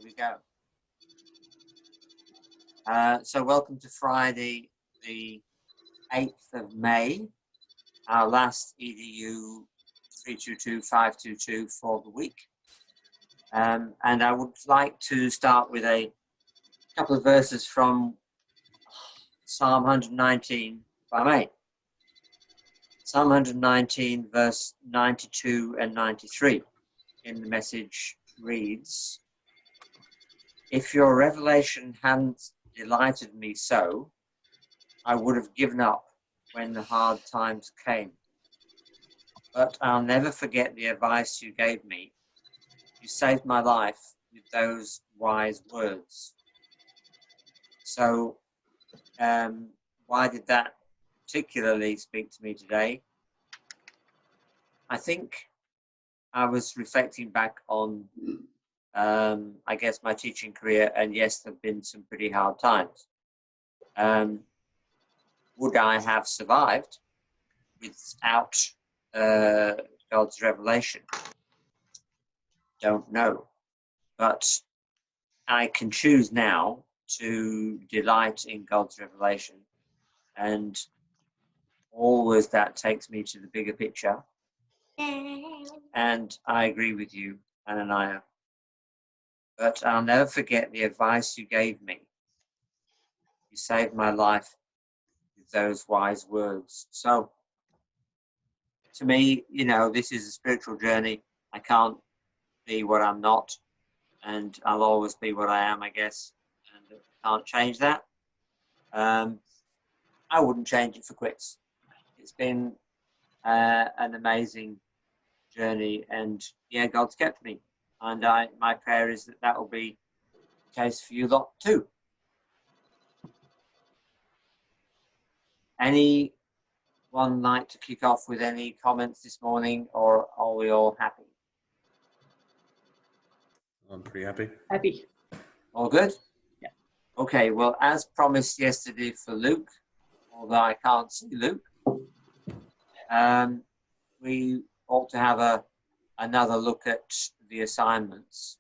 we go. So welcome to Friday, the 8th of May, our last EDU322 522 for the week. And I would like to start with a couple of verses from Psalm 119, if I may. Psalm 119, verse 92 and 93 in the message reads, "If your revelation hadn't delighted me so, I would have given up when the hard times came. But I'll never forget the advice you gave me. You saved my life with those wise words." So, why did that particularly speak to me today? I think I was reflecting back on, I guess, my teaching career, and yes, there have been some pretty hard times. Would I have survived without God's revelation? Don't know. But I can choose now to delight in God's revelation, and always that takes me to the bigger picture. And I agree with you, Ananiah. But I'll never forget the advice you gave me. You saved my life with those wise words. So, to me, you know, this is a spiritual journey. I can't be what I'm not, and I'll always be what I am, I guess, and I can't change that. I wouldn't change it for quits. It's been an amazing journey, and yeah, God's kept me, and my prayer is that that will be the case for you lot too. Anyone like to kick off with any comments this morning, or are we all happy? I'm pretty happy. Happy. All good? Yeah. Okay, well, as promised yesterday for Luke, although I can't see Luke, we ought to have another look at the assignments.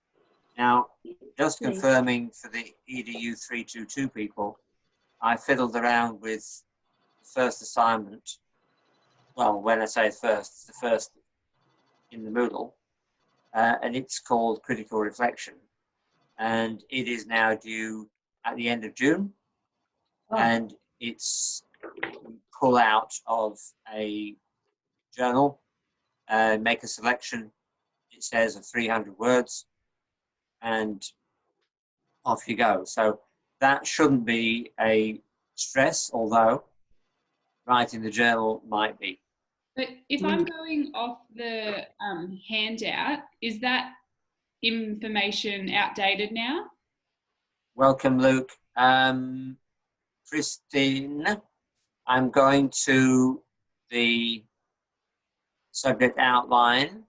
Now, just confirming for the EDU322 people, I fiddled around with the first assignment. Well, when I say first, it's the first in the Moodle, and it's called Critical Reflection. And it is now due at the end of June, and it's pull out of a journal, make a selection. It says of 300 words, and off you go. So that shouldn't be a stress, although writing the journal might be. But if I'm going off the handout, is that information outdated now? Welcome, Luke. Christine, I'm going to the subject outline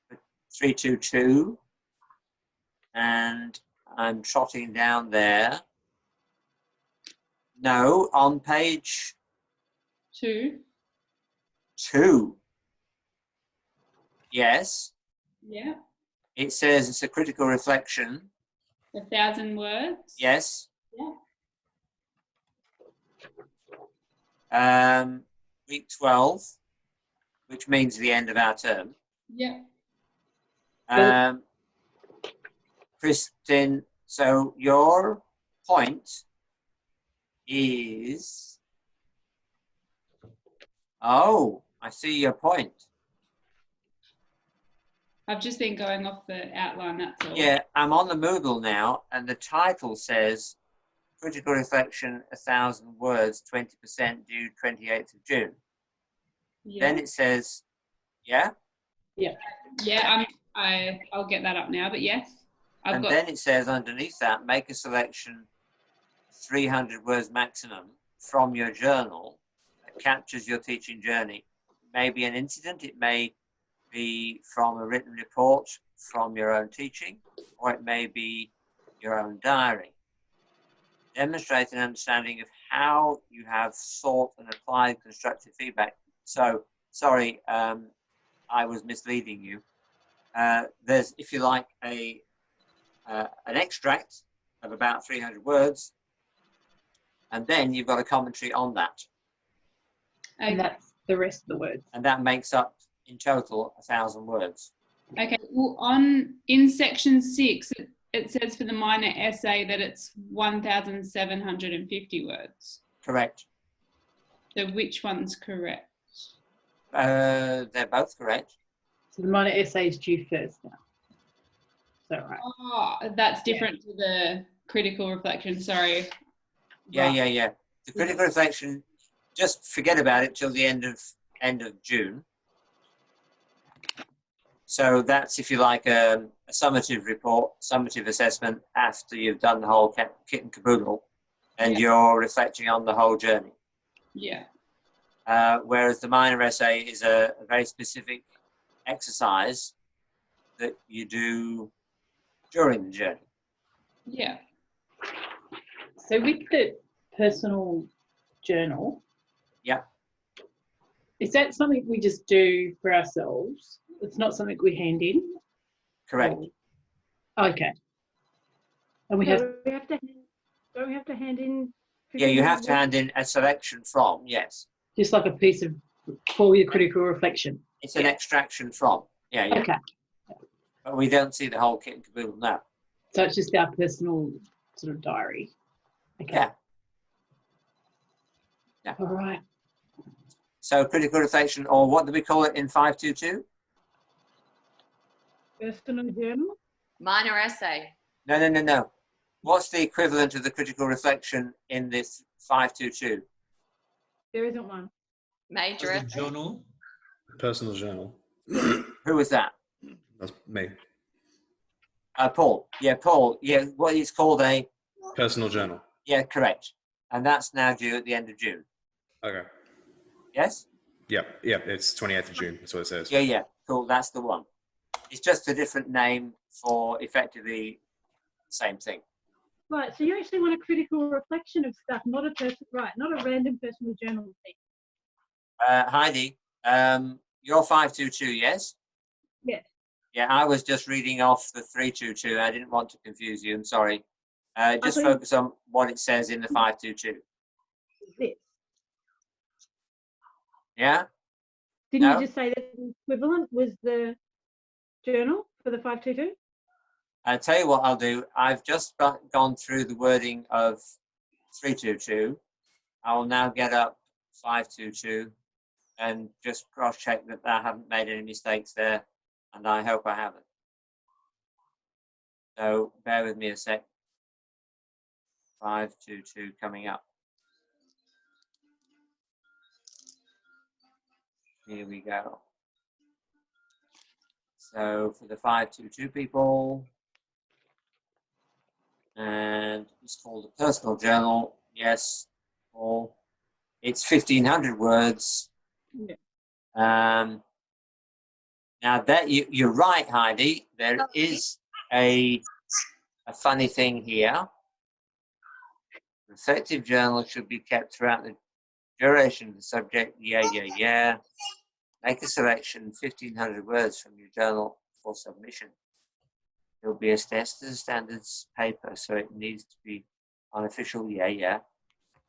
for 322, and I'm trotting down there. No, on page 2. 2. Yes. Yeah. It says it's a critical reflection. 1,000 words. Yes. Yeah. Week 12, which means the end of our term. Yeah. Kristen, so your point is, oh, I see your point. I've just been going off the outline, that's all. Yeah, I'm on the Moodle now, and the title says Critical Reflection, 1,000 words, 20% due 28th of June. Yeah. Then it says, yeah? Yeah. Yeah, I'll get that up now, but yes. Then it says underneath that, make a selection 300 words maximum from your journal that captures your teaching journey. It may be an incident, it may be from a written report from your own teaching, or it may be your own diary. Demonstrate an understanding of how you have sought and applied constructive feedback. So, sorry, I was misleading you. There's, if you like, a an extract of about 300 words, and then you've got a commentary on that. And that's the rest of the words. And that makes up, in total, 1,000 words. Okay, well, in section 6, it says for the minor essay that it's 1,750 words. Correct. So which one's correct? They're both correct. So the minor essay is due first now. Is that right? Oh, that's different to the critical reflection, sorry. Yeah, Right. yeah. The critical reflection, just forget about it till the end of June. So that's, if you like, a summative report, summative assessment after you've done the whole kit and caboodle, and you're reflecting on the whole journey. Yeah. Whereas the minor essay is a very specific exercise that you do during the journey. Yeah. So with the personal journal, Yeah. is that something we just do for ourselves? It's not something we hand in? Correct. Or, okay. And we So have, don't we have to hand in? Yeah, you have to hand in a selection from, yes. just like a piece of, for your critical reflection. It's an extraction from, yeah. Okay. But we don't see the whole kit and caboodle now. So it's just our personal sort of diary. Okay. Yeah. All right. So critical reflection, or what do we call it in 522? Personal journal? Minor essay. No. What's the equivalent of the critical reflection in this 522? There isn't one. Major essay. Journal. Personal journal. Who was that? That's me. Paul. Yeah, Paul. Yeah, what is called a... Personal journal. Yeah, correct. And that's now due at the end of June. Okay. Yes? Yeah, it's 28th of June. That's what it says. Yeah, cool. That's the one. It's just a different name for effectively the same thing. Right, so you actually want a critical reflection of stuff, not a random personal journal thing. Heidi, you're 522, yes? Yes. Yeah, I was just reading off the 322. I didn't want to confuse you. I'm sorry. Just Okay. focus on what it says in the 522. This. Yeah? Didn't No? you just say that the equivalent was the journal for the 522? I'll tell you what I'll do. I've just gone through the wording of 322. I will now get up 522 and just cross-check that I haven't made any mistakes there, and I hope I haven't. So bear with me a sec. 522 coming up. Here we go. So for the 522 people, and it's called a personal journal. Yes, Paul. It's 1,500 words. Yeah. Now that you're right, Heidi. There is a funny thing here. Reflective journal should be kept throughout the duration of the subject. Yeah. Make a selection, 1,500 words from your journal for submission. It will be assessed as a standards paper, so it needs to be unofficial.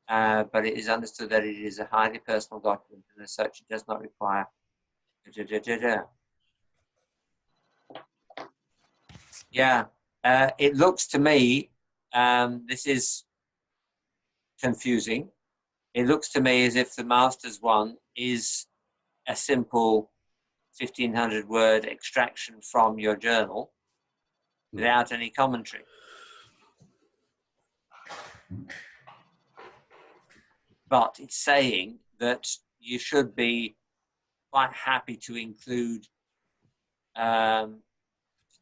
But it is understood that it is a highly personal document, and as such, it does not require. Yeah, it looks to me, this is confusing. It looks to me as if the master's one is a simple 1,500 word extraction from your journal without any commentary. But it's saying that you should be quite happy to include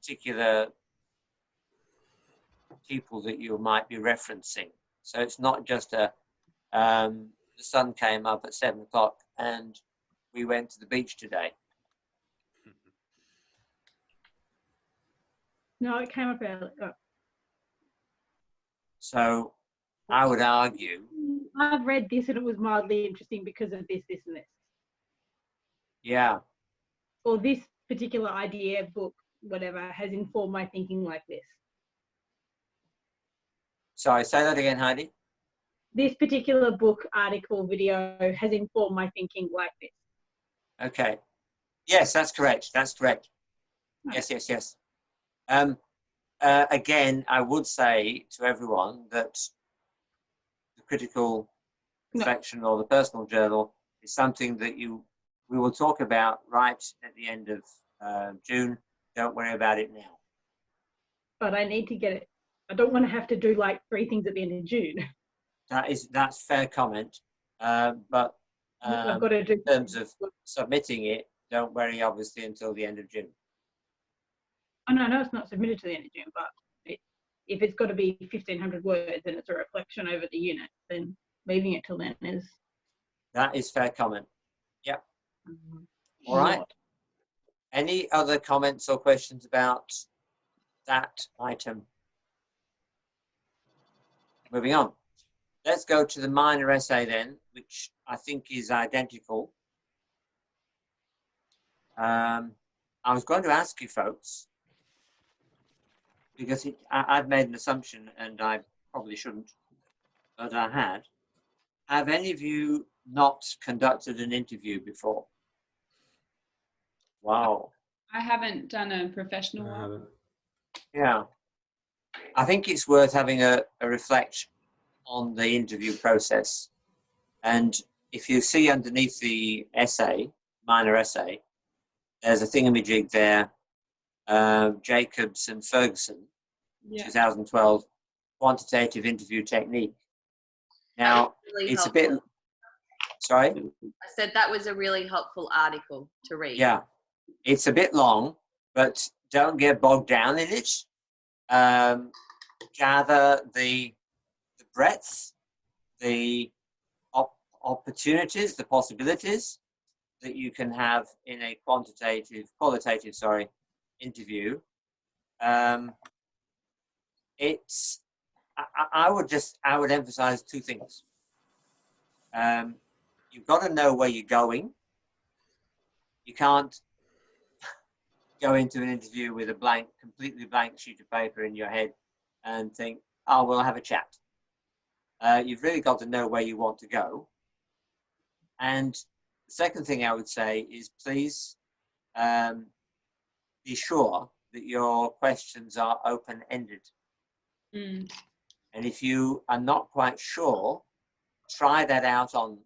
particular people that you might be referencing. So it's not just the sun came up at 7 o'clock and we went to the beach today. No, it came up early. Oh. So I would argue. I've read this and it was mildly interesting because of this, and this. Yeah. Or this particular idea, book, whatever, has informed my thinking like this. Sorry, say that again, Heidi. This particular book, article, video has informed my thinking like this. Okay. Yes, that's correct. That's correct. Yes, yes, yes. Again, I would say to everyone that the critical reflection or the personal journal is something that we will talk about right at the end of June. Don't worry about it now. But I need to get it. I don't want to have to do like 3 things at the end of June. That's fair comment. But I've got to do in terms of submitting it, don't worry, obviously, until the end of June. Oh, no, it's not submitted to the end of June, but if it's got to be 1,500 words and it's a reflection over the unit, then leaving it till then is... That is fair comment. Yep. All right. Not. Any other comments or questions about that item? Moving on. Let's go to the minor essay then, which I think is identical. I was going to ask you folks, because I've made an assumption and I probably shouldn't, but I had. Have any of you not conducted an interview before? Wow. I haven't done a professional I one. haven't. Yeah. I think it's worth having a reflection on the interview process. And if you see underneath the essay, minor essay, there's a thingamajig there, Jacobs and Ferguson, Yeah. 2012, quantitative interview technique. Now, Really it's helpful. a bit, sorry? I said that was a really helpful article to read. Yeah, it's a bit long, but don't get bogged down in it. Gather the breadth, the opportunities, the possibilities that you can have in a qualitative interview. I would emphasize 2 things. You've got to know where you're going. You can't go into an interview with a completely blank sheet of paper in your head and think, oh, we'll have a chat. You've really got to know where you want to go. And the second thing I would say is please be sure that your questions are open-ended. Mm. And if you are not quite sure, try that out on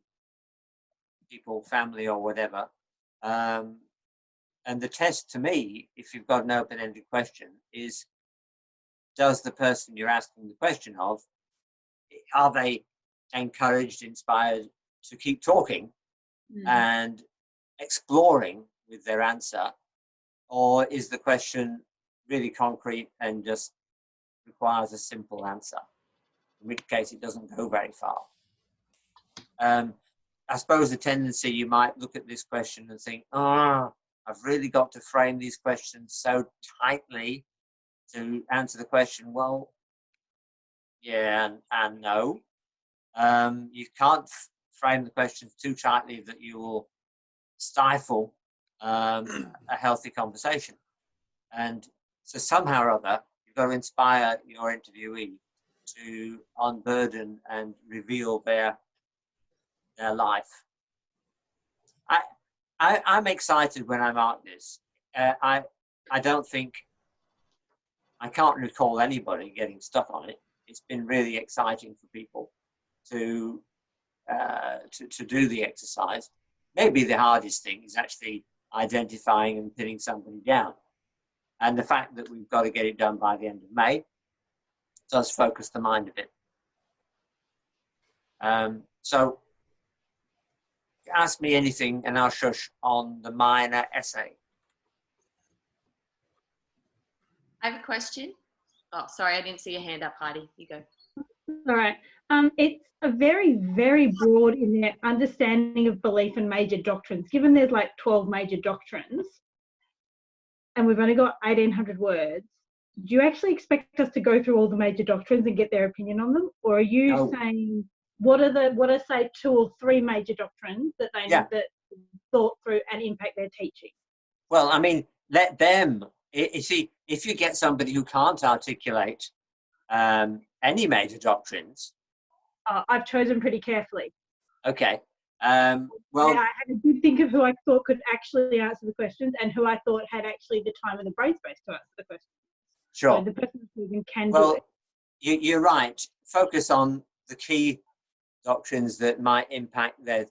people, family or whatever. And the test to me, if you've got an open-ended question, is does the person you're asking the question of, are they encouraged, inspired to keep talking and exploring with their answer? Or is the question really concrete and just requires a simple answer, in which case it doesn't go very far? I suppose the tendency, you might look at this question and think, I've really got to frame these questions so tightly to answer the question. Well, yeah and no. You can't frame the questions too tightly that you will stifle a healthy conversation. And so somehow or other, you've got to inspire your interviewee to unburden and reveal their life. I'm excited when I mark this. I don't think, I can't recall anybody getting stuck on it. It's been really exciting for people to do the exercise. Maybe the hardest thing is actually identifying and pinning somebody down. And the fact that we've got to get it done by the end of May does focus the mind a bit. So ask me anything and I'll shush on the minor essay. I have a question. Oh, sorry, I didn't see your hand up, Heidi. You go. All right. It's a very, very broad in their understanding of belief and major doctrines. Given there's like 12 major doctrines and we've only got 1,800 words, do you actually expect us to go through all the major doctrines and get their opinion on them? Or are you saying, what are say 2 or 3 major doctrines that they need that thought through and impact their teaching? Well, I mean, let them, you see, if you get somebody who can't articulate any major doctrines? I've chosen pretty carefully. Okay. Yeah, Well, I had a good think of who I thought could actually answer the questions and who I thought had actually the time and the brain space to answer the questions. sure. So the person who can do Well, it. you're right. Focus on the key doctrines that might impact their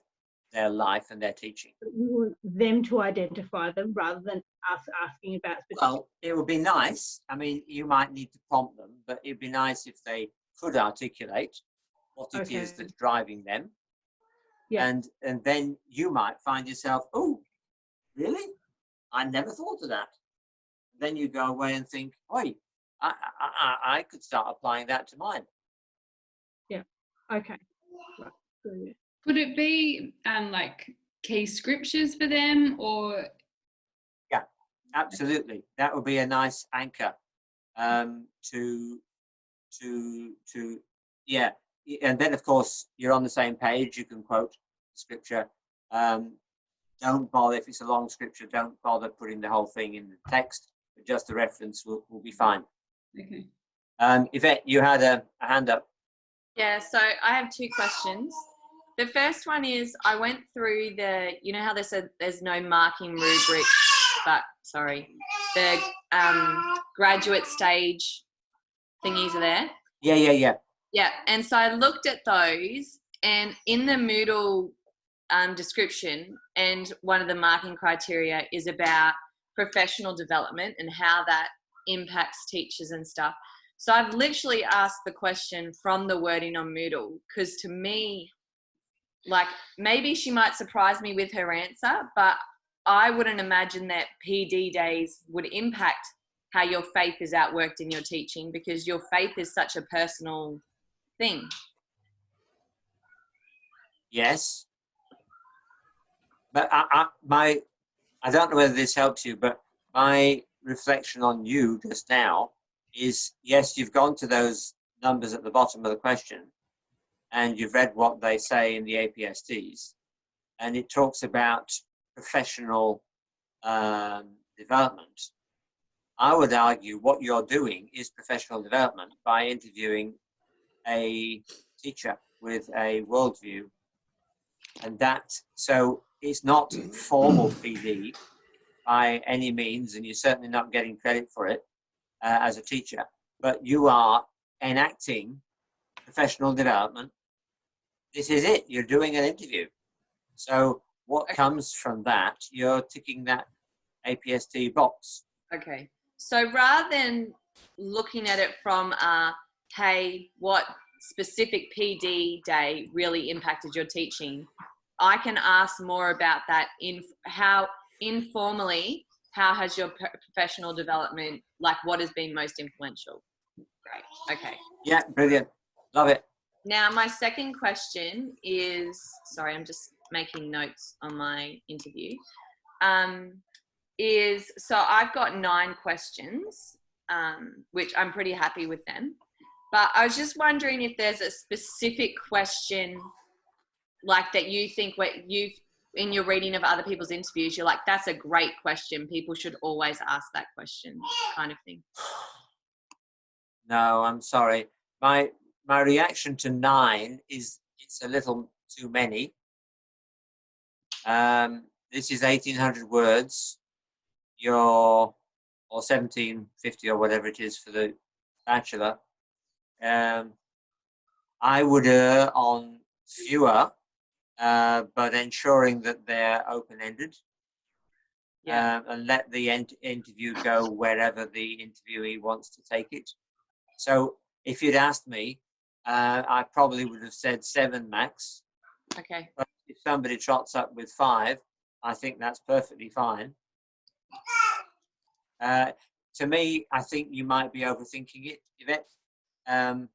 life and their teaching. But you want them to identify them rather than us asking about specific. Well, it would be nice. I mean, you might need to prompt them, but it'd be nice if they could articulate what it is Okay. that's driving them. Yeah. And then you might find yourself, oh, really? I never thought of that. Then you go away and think, oi, I could start applying that to mine. Okay. Right. Brilliant. Could it be like key scriptures for them, or? Yeah, absolutely. That would be a nice anchor yeah. And then, of course, you're on the same page. You can quote scripture. Don't bother, if it's a long scripture, don't bother putting the whole thing in the text, but just the reference will be fine. Okay. Yvette, you had a hand up. Yeah, so I have 2 questions. The first one is, I went through you know how they said there's no marking rubric, but sorry, the graduate stage thingies are there. Yeah. Yeah, and so I looked at those, and in the Moodle description, and one of the marking criteria is about professional development and how that impacts teachers and stuff. So I've literally asked the question from the wording on Moodle, because to me, like, maybe she might surprise me with her answer, but I wouldn't imagine that PD days would impact how your faith is outworked in your teaching, because your faith is such a personal thing. Yes. But I don't know whether this helps you, but my reflection on you just now is, yes, you've gone to those numbers at the bottom of the question and you've read what they say in the APSTs, and it talks about professional development. I would argue what you're doing is professional development by interviewing a teacher with a worldview, and so it's not formal PD by any means, and you're certainly not getting credit for it as a teacher, but you are enacting professional development. This is it. You're doing an interview. So what comes from that, you're ticking that APST box. Okay. So rather than looking at it from, hey, what specific PD day really impacted your teaching, I can ask more about that in how informally, how has your professional development, like what has been most influential? Great. Okay. Yeah, brilliant. Love it. Now, my second question is, sorry, I'm just making notes on my interview, so I've got 9 questions, which I'm pretty happy with them. But I was just wondering if there's a specific question like that you think in your reading of other people's interviews, you're like, that's a great question. People should always ask that question, kind of thing. No, I'm sorry. My reaction to 9 is it's a little too many. This is 1,800 words. Or 1,750 or whatever it is for the bachelor. I would err on fewer, but ensuring that they're open-ended. Yeah. And let the interview go wherever the interviewee wants to take it. So if you'd asked me, I probably would have said 7 max. Okay. But if somebody trots up with 5, I think that's perfectly fine. To me, I think you might be overthinking it, Yvette. I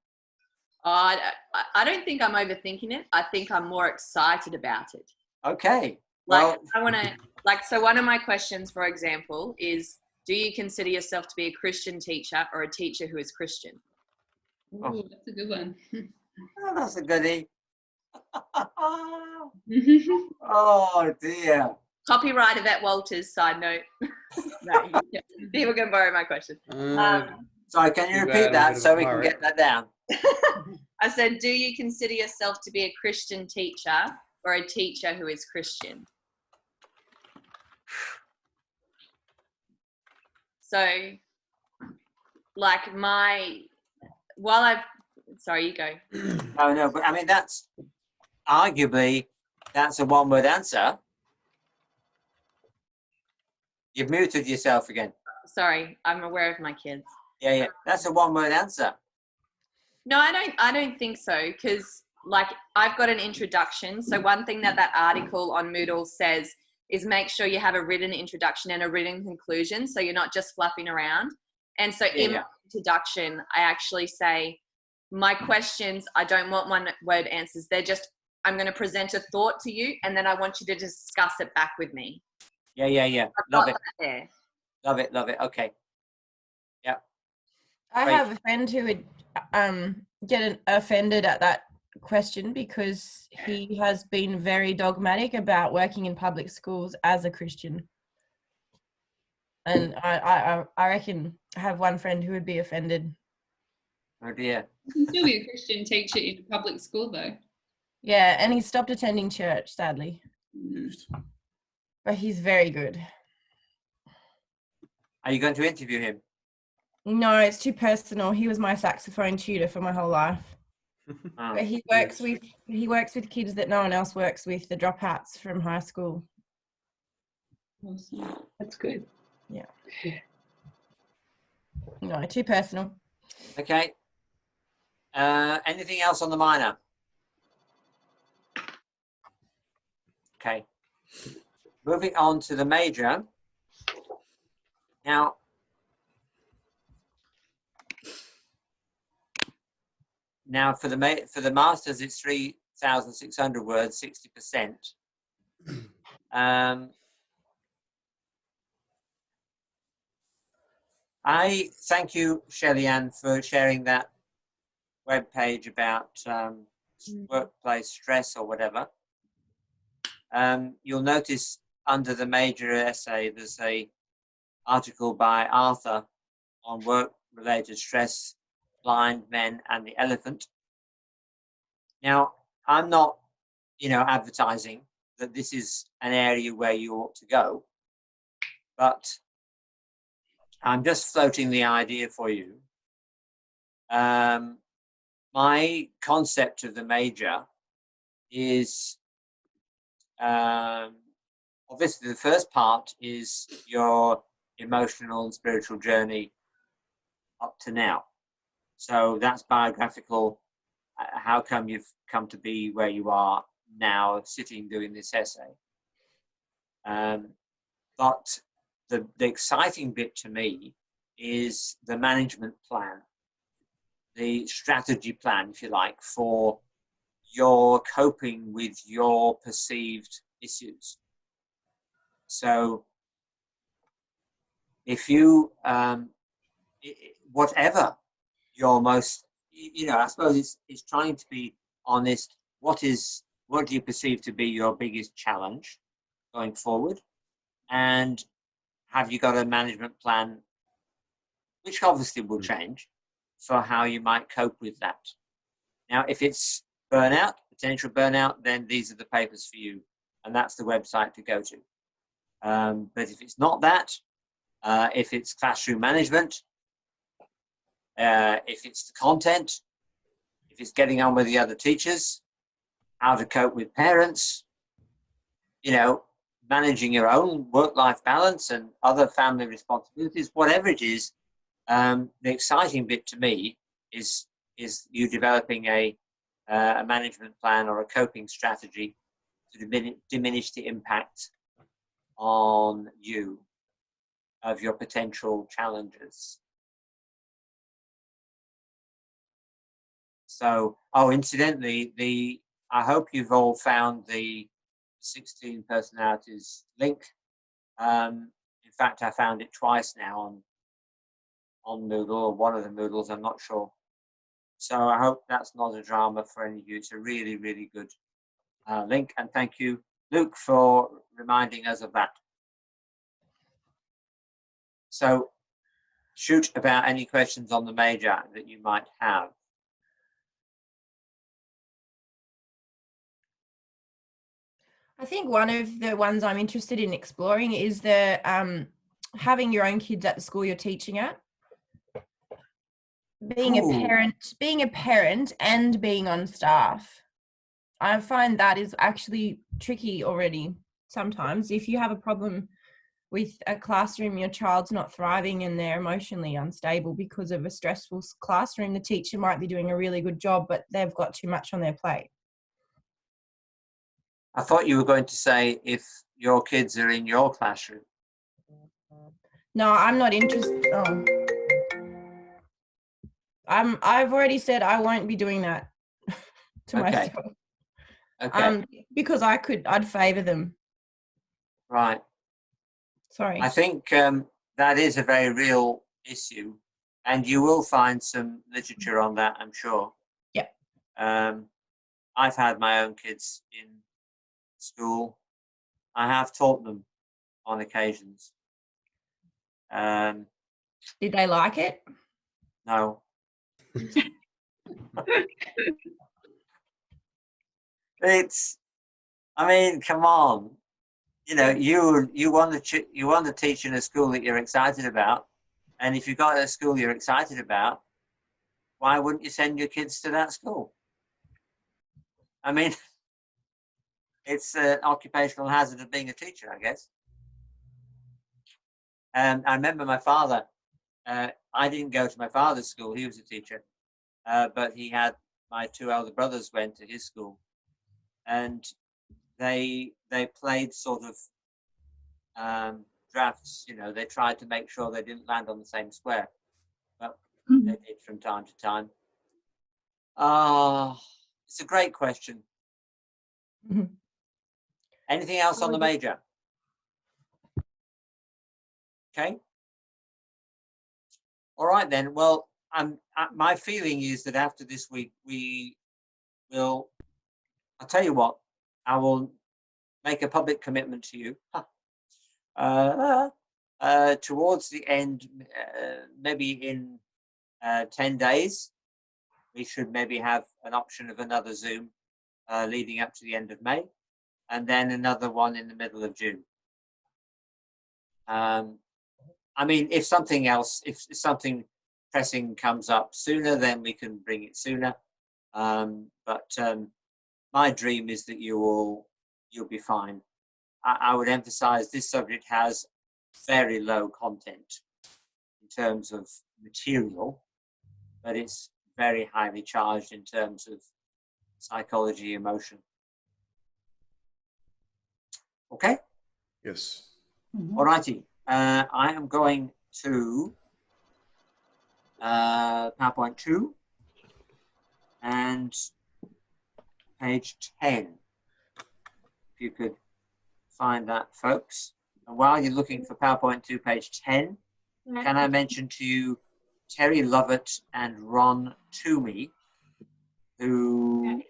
don't think I'm overthinking it. I think I'm more excited about it. Okay. Like, I want to, so one of my questions, for example, is, do you consider yourself to be a Christian teacher or a teacher who is Christian? Oh, that's a good one. Oh, that's a goodie. Oh, dear. Copyright Yvette Walters, side note. No, people can borrow my question. Sorry, can you repeat that so we can get that down? I said, do you consider yourself to be a Christian teacher or a teacher who is Christian? So, like sorry, you go. No, but I mean, that's arguably, that's a one-word answer. You've muted yourself again. Sorry, I'm aware of my kids. Yeah, that's a one-word answer. No, I don't think so, because like I've got an introduction. So one thing that article on Moodle says is make sure you have a written introduction and a written conclusion, so you're not just fluffing around. And so in my introduction, I actually say my questions, I don't want one-word answers. They're just, I'm going to present a thought to you, and then I want you to discuss it back with me. Yeah. Love it. There. Love it. Okay. Yeah. I Great. have a friend who would get offended at that question because he has been very dogmatic about working in public schools as a Christian. And I reckon I have one friend who would be offended. Oh dear. You can still be a Christian teacher in a public school, though. Yeah, and he stopped attending church, sadly. Used. But he's very good. Are you going to interview him? No, it's too personal. He was my saxophone tutor for my whole life. Oh. But he works with kids that no one else works with, the dropouts from high school. Awesome. That's good. Yeah. No, too personal. Okay. Anything else on the minor? Okay. Moving on to the major. Now, for the masters, it's 3,600 words, 60%. I thank you, Shelley-Ann, for sharing that web page about workplace stress or whatever. You'll notice under the major essay, there's a article by Arthur on work-related stress, blind men and the elephant. Now, I'm not, advertising that this is an area where you ought to go, but I'm just floating the idea for you. My concept of the major is, obviously the first part is your emotional and spiritual journey up to now. So that's biographical. How come you've come to be where you are now, sitting doing this essay? But the exciting bit to me is the management plan, the strategy plan, if you like, for your coping with your perceived issues. So if you, whatever your most, I suppose it's trying to be honest. What do you perceive to be your biggest challenge going forward? And have you got a management plan, which obviously will change, for how you might cope with that? Now, if it's burnout, potential burnout, then these are the papers for you, and that's the website to go to. But if it's not that, if it's classroom management, if it's the content, if it's getting on with the other teachers, how to cope with parents, managing your own work-life balance and other family responsibilities, whatever it is, the exciting bit to me is you developing a management plan or a coping strategy to diminish the impact on you of your potential challenges. So, incidentally, I hope you've all found the 16 personalities link. In fact, I found it twice now on Moodle, or one of the Moodles, I'm not sure. So I hope that's not a drama for any of you. It's a really, really good link. And thank you, Luke, for reminding us of that. So shoot about any questions on the major that you might have. I think one of the ones I'm interested in exploring is the having your own kids at the school you're teaching at. Being a parent and being on staff. I find that is actually tricky already sometimes. If you have a problem with a classroom, your child's not thriving and they're emotionally unstable because of a stressful classroom, the teacher might be doing a really good job, but they've got too much on their plate. I thought you were going to say if your kids are in your classroom. No, I'm not interested. Oh. I've already said I won't be doing that to myself. Okay. Because I'd favour them. Right. Sorry. I think that is a very real issue, and you will find some literature on that, I'm sure. Yeah. I've had my own kids in school. I have taught them on occasions. Did they like it? No. I mean, come on. You know, you want to teach in a school that you're excited about, and if you've got a school you're excited about, why wouldn't you send your kids to that school? I mean, it's an occupational hazard of being a teacher, I guess. And I remember my father. I didn't go to my father's school; he was a teacher, but he had my two elder brothers went to his school, and they played sort of drafts. You know, they tried to make sure they didn't land on the same square, but they did from time to time. It's a great question. Anything else on the major? Okay. All right then. Well, my feeling is that after this week we will. I'll tell you what. I will make a public commitment to you. Towards the end, maybe in 10 days, we should maybe have an option of another Zoom leading up to the end of May, and then another one in the middle of June. I mean, if something else, if something pressing comes up sooner, then we can bring it sooner. But my dream is that you'll be fine. I would emphasize this subject has very low content in terms of material, but it's very highly charged in terms of psychology, emotion. Okay? Yes. All righty. I am going to PowerPoint 2 and page 10. If you could find that, folks. And while you're looking for PowerPoint 2, page 10, can I mention to you Terry Lovett and Ron Toomey, who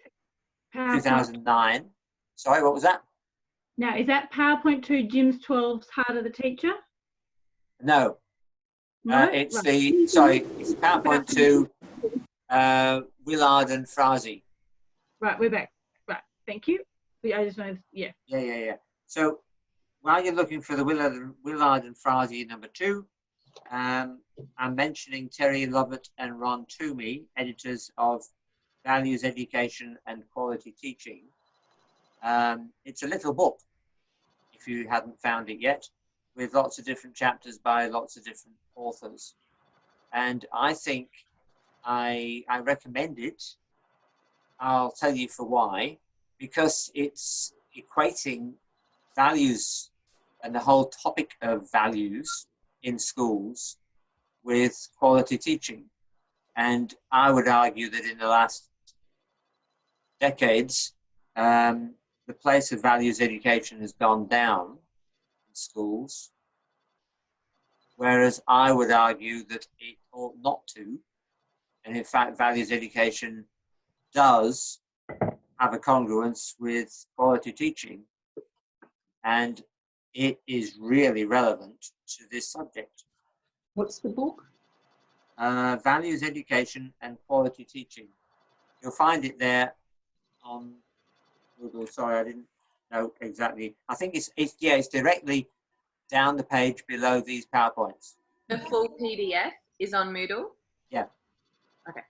2009. Sorry, what was that? Now, is that PowerPoint 2 Jim's 12's Heart of the Teacher? No. No? It's Right. it's PowerPoint 2, Willard and Frazee. Right, we're back. Right, thank you. I just wanted, yeah. Yeah. So while you're looking for the Willard and Frazee number 2, I'm mentioning Terry Lovett and Ron Toomey, editors of Values Education and Quality Teaching. It's a little book, if you hadn't found it yet, with lots of different chapters by lots of different authors. And I think I recommend it. I'll tell you for why. Because it's equating values and the whole topic of values in schools with quality teaching. And I would argue that in the last decades, the place of values education has gone down in schools, whereas I would argue that it ought not to. And in fact, values education does have a congruence with quality teaching, and it is really relevant to this subject. What's the book? Values Education and Quality Teaching. You'll find it there on Google. Sorry, I didn't No, exactly. I think it's directly down the page below these PowerPoints. The full PDF is on Moodle? Yeah. Okay.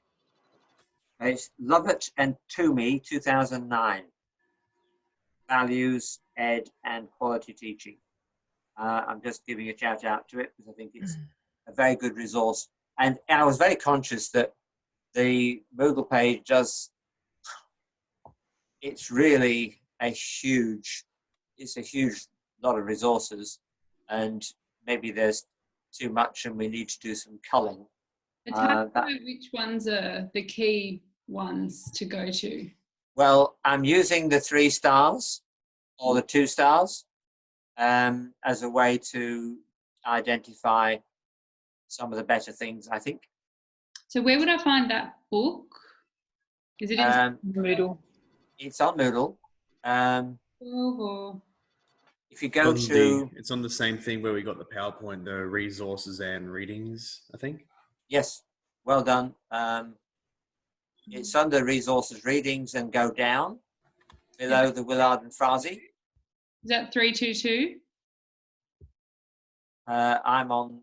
It's Lovett and Toomey, 2009. Values, Ed, and Quality Teaching. I'm just giving a shout out to it because I think it's a very good resource. And I was very conscious that the Moodle page it's really it's a huge lot of resources, and maybe there's too much and we need to do some culling. It's hard to know which ones are the key ones to go to. Well, I'm using the 3 stars or the 2 stars as a way to identify some of the better things, I think. So where would I find that book? Is it in Moodle. It's on Moodle. or If you go to... It's on the same thing where we got the PowerPoint, the resources and readings, I think. Yes, well done. It's under resources, readings, and go down below the Willard and Frazee. Is that 322? I'm on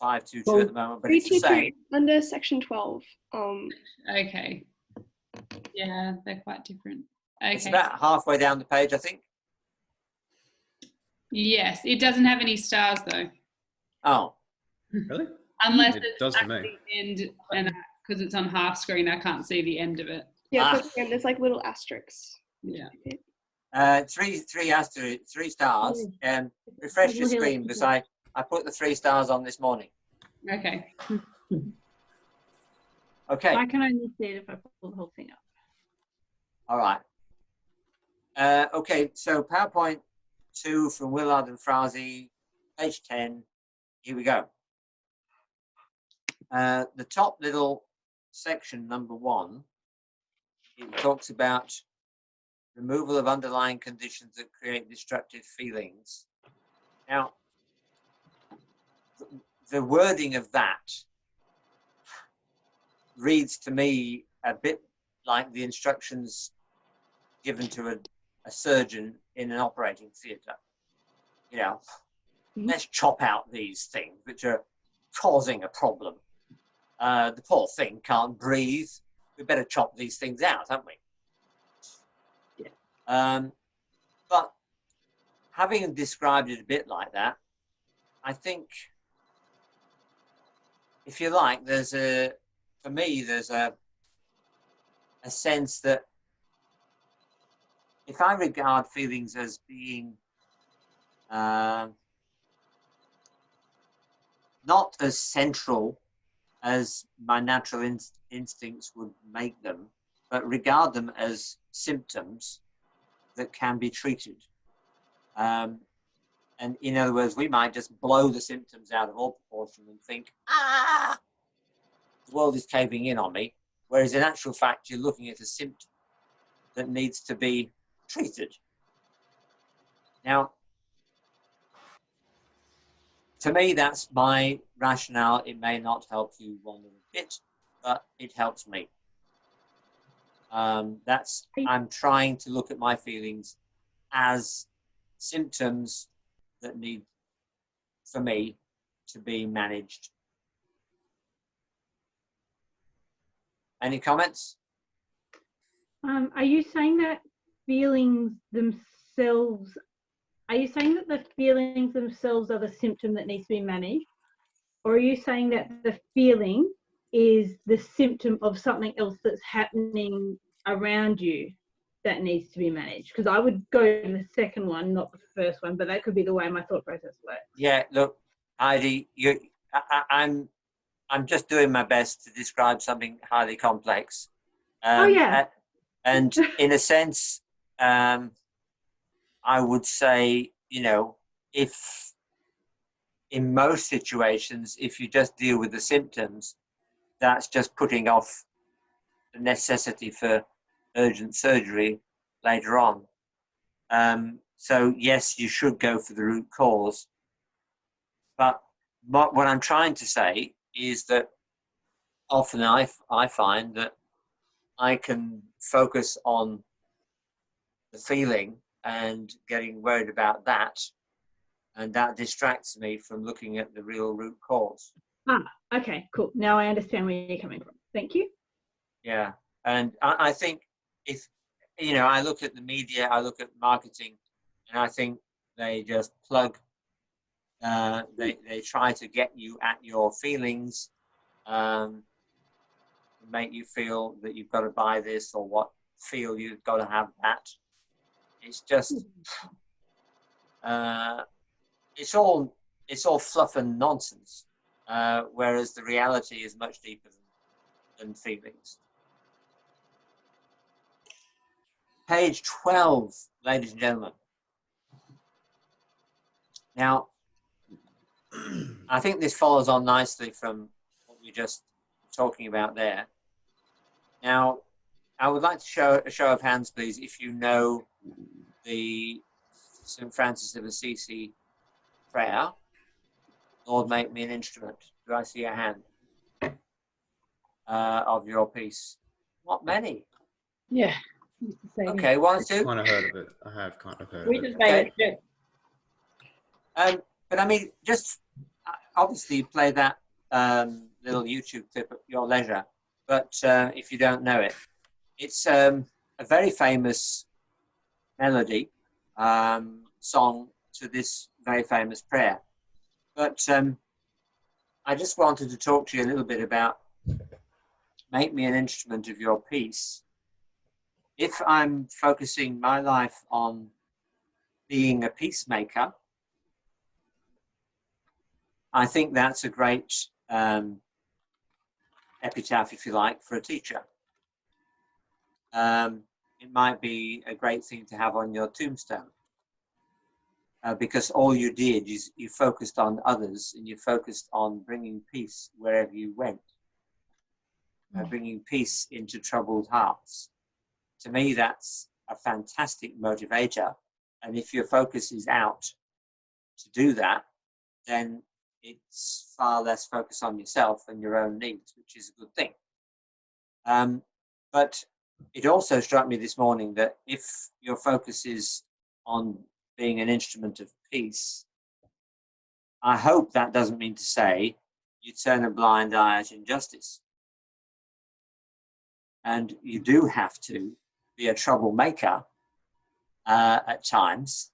522 at the moment, but it's the same. Under section 12. Okay. Yeah, they're quite different. Okay. It's about halfway down the page, I think. Yes, it doesn't have any stars though. Oh. Really? Unless It it's does to at me. the end, and because it's on half screen, I can't see the end of it. Yeah, it's like, there's like little asterisks. Yeah. 3 stars. Refresh your screen because I put the 3 stars on this morning. Okay. Okay. I can only see it if I pull the whole thing up. All right. Okay, so PowerPoint 2 from Willard and Frazee, page 10. Here we go. The top little section, number 1, it talks about removal of underlying conditions that create destructive feelings. Now, the wording of that reads to me a bit like the instructions given to a surgeon in an operating theatre. You know, let's chop out these things which are causing a problem. The poor thing can't breathe. We better chop these things out, haven't we? Yeah. But having described it a bit like that, I think, if you like, for me, there's a sense that if I regard feelings as being not as central as my natural instincts would make them, but regard them as symptoms that can be treated. And in other words, we might just blow the symptoms out of all proportion and think, the world is caving in on me. Whereas in actual fact, you're looking at a symptom that needs to be treated. Now, to me, that's my rationale. It may not help you one little bit, but it helps me. I'm trying to look at my feelings as symptoms that need, for me, to be managed. Any comments? Are you saying that feelings themselves, are you saying that the feelings themselves are the symptom that needs to be managed? Or are you saying that the feeling is the symptom of something else that's happening around you that needs to be managed? Because I would go to the second one, not the first one, but that could be the way my thought process works. Yeah, look, Heidi, I'm just doing my best to describe something highly complex. And in a sense, I would say, if in most situations, if you just deal with the symptoms, that's just putting off the necessity for urgent surgery later on. So yes, you should go for the root cause. But what I'm trying to say is that often I find that I can focus on the feeling and getting worried about that. And that distracts me from looking at the real root cause. Okay, cool. Now I understand where you're coming from. Thank you. Yeah. And I think if, I look at the media, I look at marketing, and I think they just plug, they try to get you at your feelings, make you feel that you've got to buy this, or feel you've got to have that. It's just, it's all fluff and nonsense, whereas the reality is much deeper than feelings. Page 12, ladies and gentlemen. Now, I think this follows on nicely from what we just were talking about there. Now, I would like to show a show of hands, please, if you know the St. Francis of Assisi prayer, Lord, make me an instrument. Do I see a hand of your peace? Not many. Yeah. Okay, 1 or 2. Kind of heard of it. I have kind of heard We of it. just made it. Yeah. But I mean, just obviously play that little YouTube clip at your leisure. But if you don't know it, it's a very famous melody, song to this very famous prayer. But I just wanted to talk to you a little bit about make me an instrument of your peace. If I'm focusing my life on being a peacemaker, I think that's a great epitaph, if you like, for a teacher. It might be a great thing to have on your tombstone, because all you did is you focused on others, and you focused on bringing peace wherever you went, bringing peace into troubled hearts. To me, that's a fantastic motivator. And if your focus is out to do that, then it's far less focus on yourself and your own needs, which is a good thing. But it also struck me this morning that if your focus is on being an instrument of peace, I hope that doesn't mean to say you turn a blind eye at injustice. And you do have to be a troublemaker at times,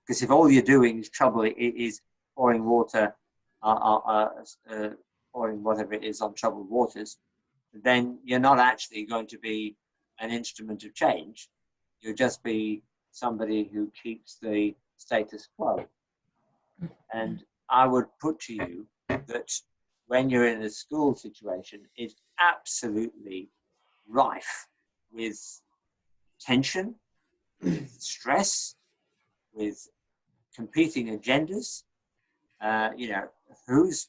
because if all you're doing is is pouring water, pouring whatever it is on troubled waters, then you're not actually going to be an instrument of change. You'll just be somebody who keeps the status quo. And I would put to you that when you're in a school situation, it's absolutely rife with tension, with stress, with competing agendas. Who's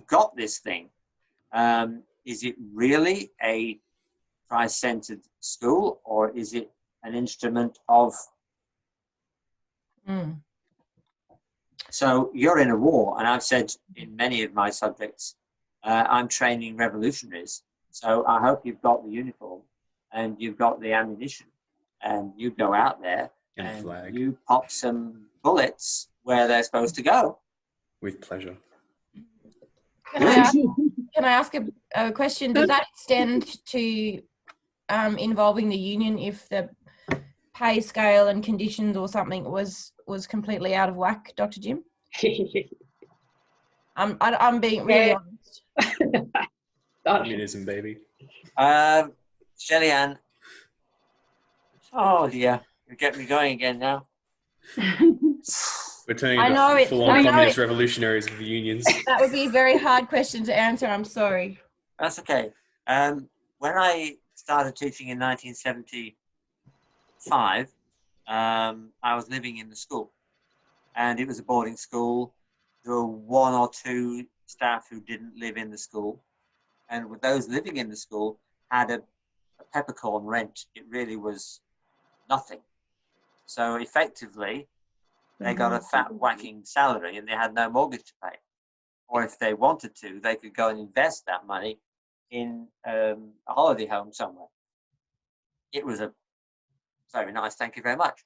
got this thing? Is it really a Christ-centered school, or is it an instrument of? So you're in a war, and I've said in many of my subjects, I'm training revolutionaries. So I hope you've got the uniform and you've got the ammunition, and you go out there and flag. You pop some bullets where they're supposed to go. With pleasure. Can I ask a question? Does that extend to involving the union if the pay scale and conditions or something was completely out of whack, Dr. Jim? I'm being really honest. Communism, baby. Shelley-Ann. Oh dear, you get me going again now. We're turning into full-on communist revolutionaries of the unions. That would be a very hard question to answer. I'm sorry. That's okay. When I started teaching in 1975, I was living in the school, and it was a boarding school. There were 1 or 2 staff who didn't live in the school, and with those living in the school had a peppercorn rent. It really was nothing. So effectively, they got a fat whacking salary, and they had no mortgage to pay. Or if they wanted to, they could go and invest that money in a holiday home somewhere. It was a very nice, thank you very much.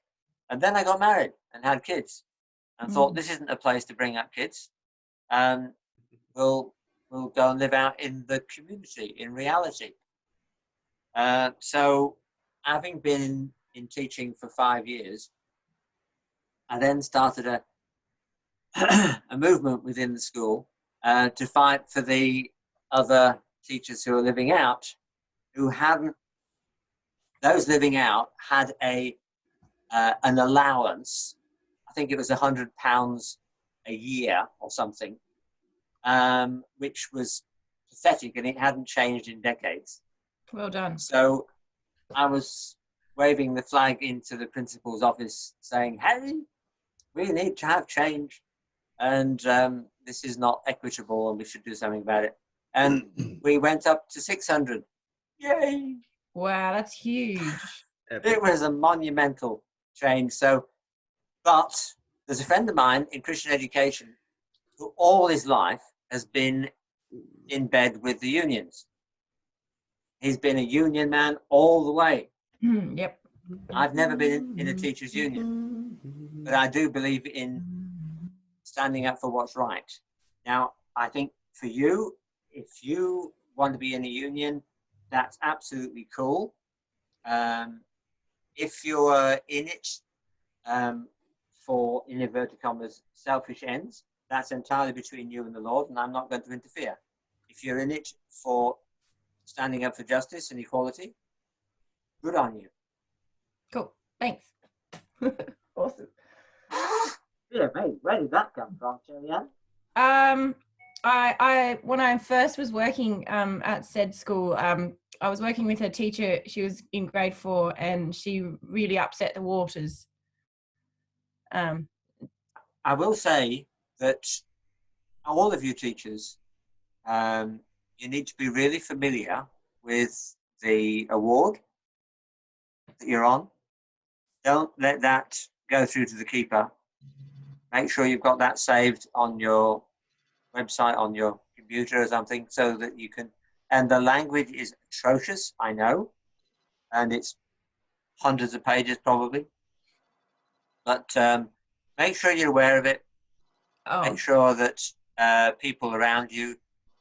And then I got married and had kids and thought, this isn't a place to bring up kids. We'll go and live out in the community, in reality. So having been in teaching for 5 years, I then started a movement within the school to fight for the other teachers who are living out, who hadn't, those living out had an allowance, I think it was £100 a year or something, which was pathetic, and it hadn't changed in decades. Well done. So I was waving the flag into the principal's office saying, hey, we need to have change, and this is not equitable and we should do something about it. And we went up to 600. Yay! Wow, that's huge. It was a monumental change. So, but there's a friend of mine in Christian education who all his life has been in bed with the unions. He's been a union man all the way. Yep. I've never been in a teachers' union, but I do believe in standing up for what's right. Now, I think for you, if you want to be in a union, that's absolutely cool. If you're in it for, in inverted commas, selfish ends, that's entirely between you and the Lord, and I'm not going to interfere. If you're in it for standing up for justice and equality, good on you. Cool. Thanks. Awesome. Yeah, mate, where did that come from, Cherry-Ann? I when I first was working at said school, I was working with a teacher. She was in grade 4, and she really upset the waters. I will say that all of you teachers, you need to be really familiar with the award that you're on. Don't let that go through to the keeper. Make sure you've got that saved on your website, on your computer or something, so that you can, and the language is atrocious, I know, and it's hundreds of pages probably, but make sure you're aware of it. Make sure that people around you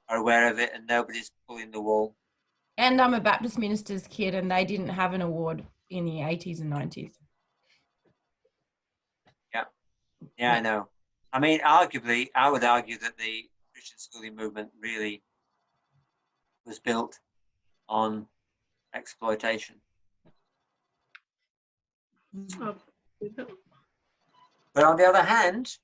are aware of it and nobody's pulling the wool. And I'm a Baptist minister's kid, and they didn't have an award in the 80s and 90s. Yeah, I know. I mean, arguably, I would argue that the Christian schooling movement really was built on exploitation. Oh, But on the other hand,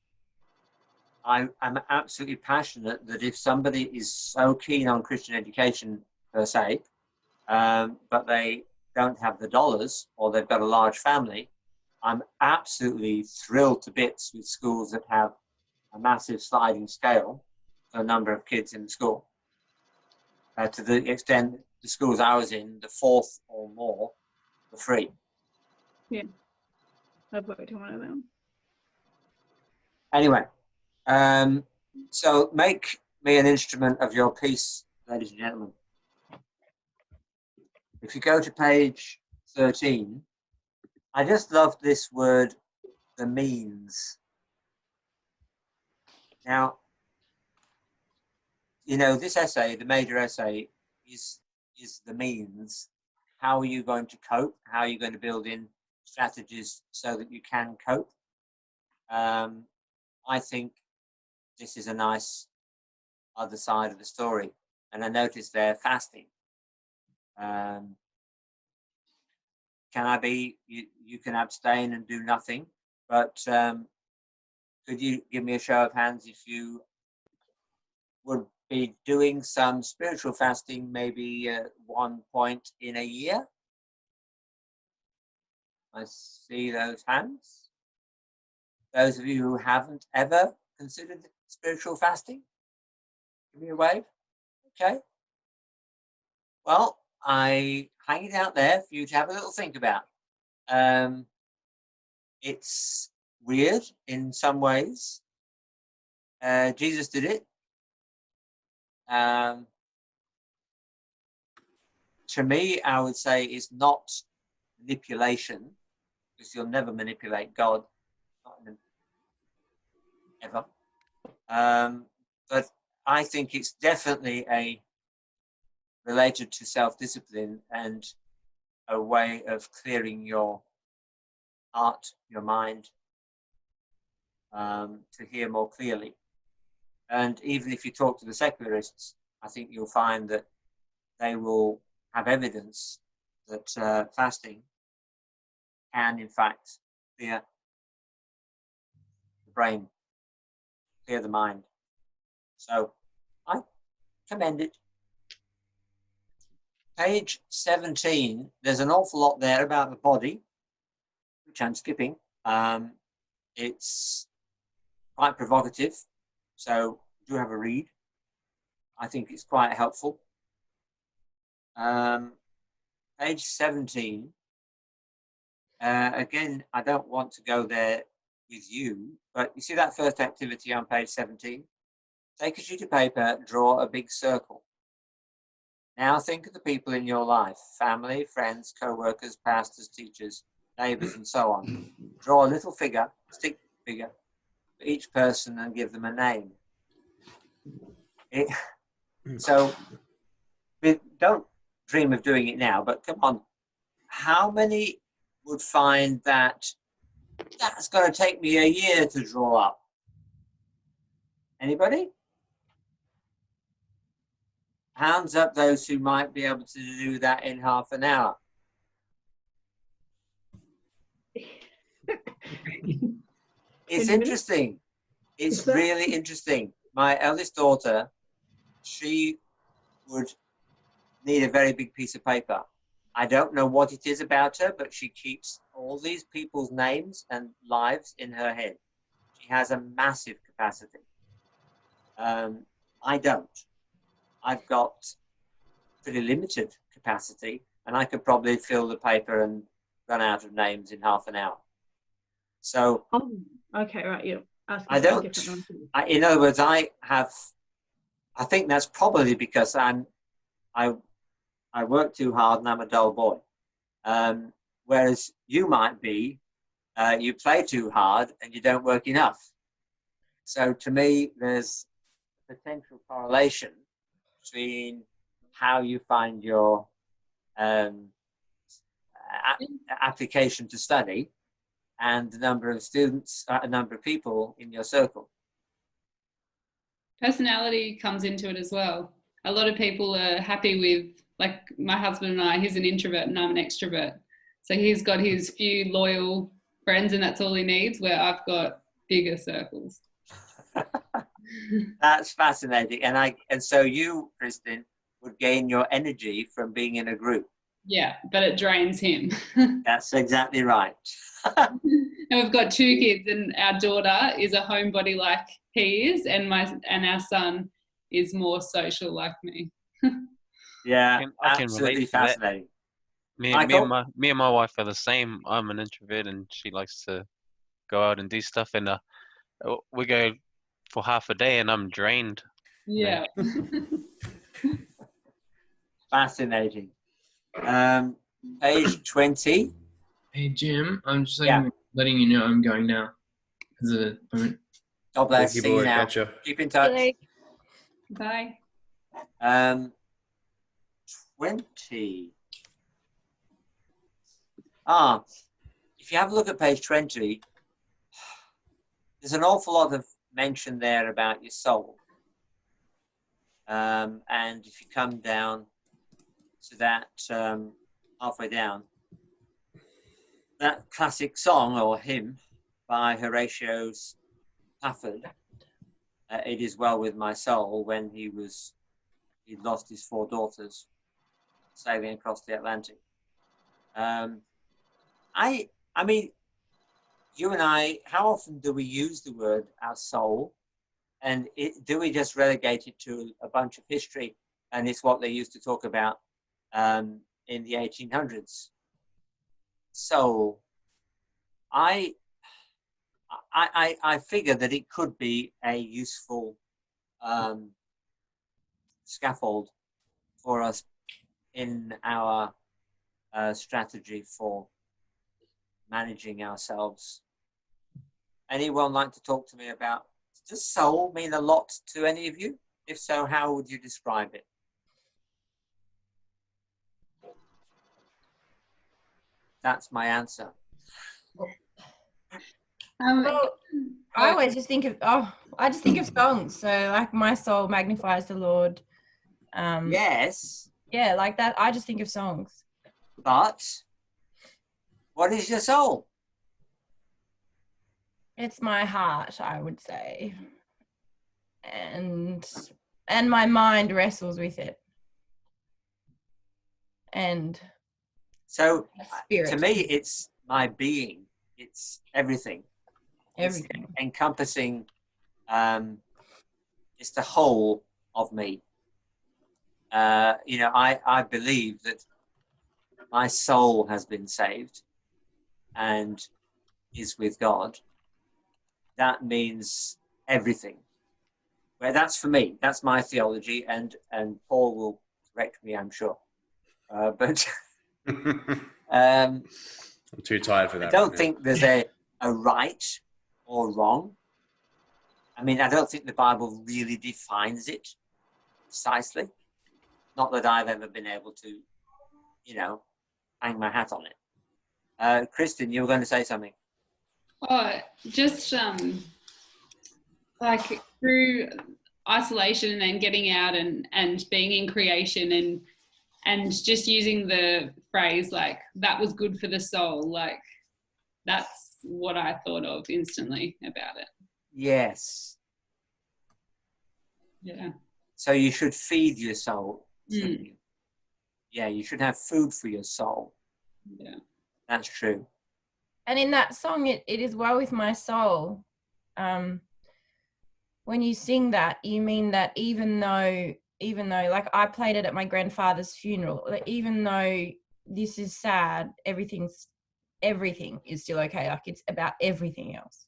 I'm absolutely passionate that if somebody is so keen on Christian education per se, but they don't have the dollars or they've got a large family, I'm absolutely thrilled to bits with schools that have a massive sliding scale for the number of kids in the school. To the extent the schools I was in, the 4th or more were free. yeah. I've worked in one of them. Anyway, so make me an instrument of your peace, ladies and gentlemen. If you go to page 13, I just love this word, the means. Now, you know, this essay, the major essay, is the means. How are you going to cope? How are you going to build in strategies so that you can cope? I think this is a nice other side of the story. And I noticed there fasting. Can I be, you can abstain and do nothing, but could you give me a show of hands if you would be doing some spiritual fasting, maybe at one point in a year? I see those hands. Those of you who haven't ever considered spiritual fasting, give me a wave. Okay. Well, I hang it out there for you to have a little think about. It's weird in some ways. Jesus did it. To me, I would say it's not manipulation because you'll never manipulate God, ever. But I think it's definitely related to self-discipline and a way of clearing your heart, your mind, to hear more clearly. And even if you talk to the secularists, I think you'll find that they will have evidence that fasting can, in fact, clear the brain, clear the mind. So I commend it. Page 17, there's an awful lot there about the body, which I'm skipping. It's quite provocative, so do have a read. I think it's quite helpful. Page 17, again, I don't want to go there with you, but you see that first activity on page 17? Take a sheet of paper, draw a big circle. Now think of the people in your life, family, friends, co-workers, pastors, teachers, neighbours, and so on. Draw a little figure, stick figure, for each person and give them a name. So don't dream of doing it now, but come on. How many would find that that's going to take me a year to draw up? Anybody? Hands up those who might be able to do that in half an hour. It's interesting. It's really interesting. My eldest daughter, she would need a very big piece of paper. I don't know what it is about her, but she keeps all these people's names and lives in her head. She has a massive capacity. I don't. I've got pretty limited capacity, and I could probably fill the paper and run out of names in half an hour. So, okay, right, you. I don't. In other words, I think that's probably because I work too hard and I'm a dull boy. Whereas you might be, you play too hard and you don't work enough. So to me, there's potential correlation between how you find your application to study and the number of students, a number of people in your circle. Personality comes into it as well. A lot of people are happy with, like my husband and I, he's an introvert and I'm an extrovert. So he's got his few loyal friends and that's all he needs, where I've got bigger circles. That's fascinating. And so you, Kristen, would gain your energy from being in a group. Yeah, but it drains him. That's exactly right. And we've got 2 kids, and our daughter is a homebody like he is, and our son is more social like me. Yeah, I can absolutely relate to that. fascinating. Me and my wife are the same. I'm an introvert, and she likes to go out and do stuff. And we go for half a day, and I'm drained. Yeah. Fascinating. Page 20. Hey Jim, I'm just letting you know I'm going now. Because of the moment. God bless. Thank See you, you boy. now. Gotcha. Keep in touch. Bye. 20. If you have a look at page 20, there's an awful lot of mention there about your soul. And if you come down to that halfway down, that classic song or hymn by Horatio Spafford, "It Is Well With My Soul," when he'd lost his 4 daughters sailing across the Atlantic. I mean, you and I, how often do we use the word our soul? And do we just relegate it to a bunch of history? And it's what they used to talk about in the 1800s. So I figure that it could be a useful scaffold for us in our strategy for managing ourselves. Anyone like to talk to me about, does soul mean a lot to any of you? If so, how would you describe it? That's my answer. Well, I always just think of I just think of songs. So like my soul magnifies the Lord. Yes. Yeah, like that. I just think of songs. But what is your soul? It's my heart, I would say. And my mind wrestles with it. And so spirit. To me, it's my being. It's everything. Everything. It's encompassing, it's the whole of me. I believe that my soul has been saved and is with God. That means everything. Well, that's for me. That's my theology, and Paul will correct me, I'm sure. But I'm too tired for that. I don't think there's a right or wrong. I mean, I don't think the Bible really defines it precisely. Not that I've ever been able to, hang my hat on it. Kristen, you were going to say something. Oh, just like through isolation and then getting out and being in creation and just using the phrase like that was good for the soul, like that's what I thought of instantly about it. Yes. Yeah. So you should feed your soul, shouldn't you? Yeah, you should have food for your soul. Yeah. That's true. And in that song, it is well with my soul. When you sing that, you mean that even though like I played it at my grandfather's funeral, like, even though this is sad, everything is still okay. Like it's about everything else.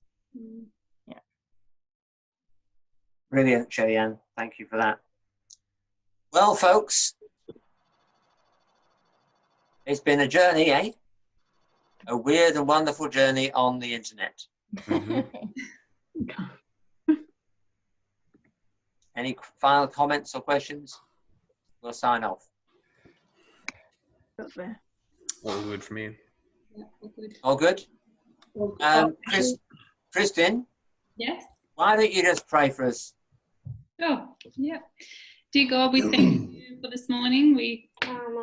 Yeah. Brilliant, Shelly-Ann. Thank you for that. Well, folks, it's been a journey, eh? A weird and wonderful journey on the internet. Any final comments or questions? We'll sign off. All good for me. Yeah, all good. All good? Kristen? Yes? Why don't you just pray for us? Oh, yeah. Dear God, we thank you for this morning. We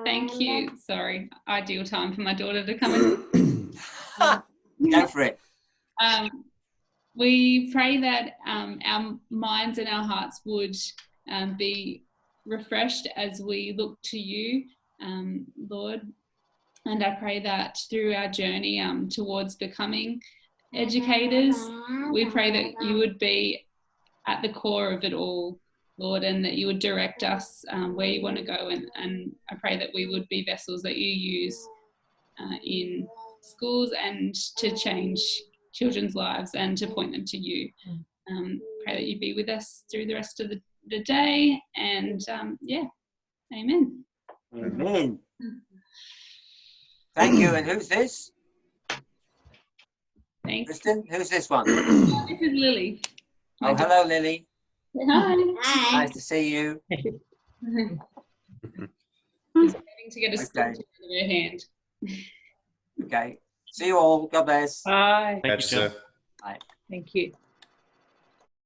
thank you. Sorry, ideal time for my daughter to come in. Go for it. We pray that our minds and our hearts would be refreshed as we look to you, Lord. And I pray that through our journey towards becoming educators, we pray that you would be at the core of it all, Lord, and that you would direct us where you want to go. And I pray that we would be vessels that you use in schools and to change children's lives and to point them to you. Pray that you be with us through the rest of the day. And amen. Amen. Thank you. And who's this? Thanks. Kristen, who's this one? This is Lily. Oh, hello, Lily. Hi. Nice to see you. She's waiting to get a stick out of her hand. Okay. See you all. God bless. Bye. Thank you, sir. Bye. Thank you.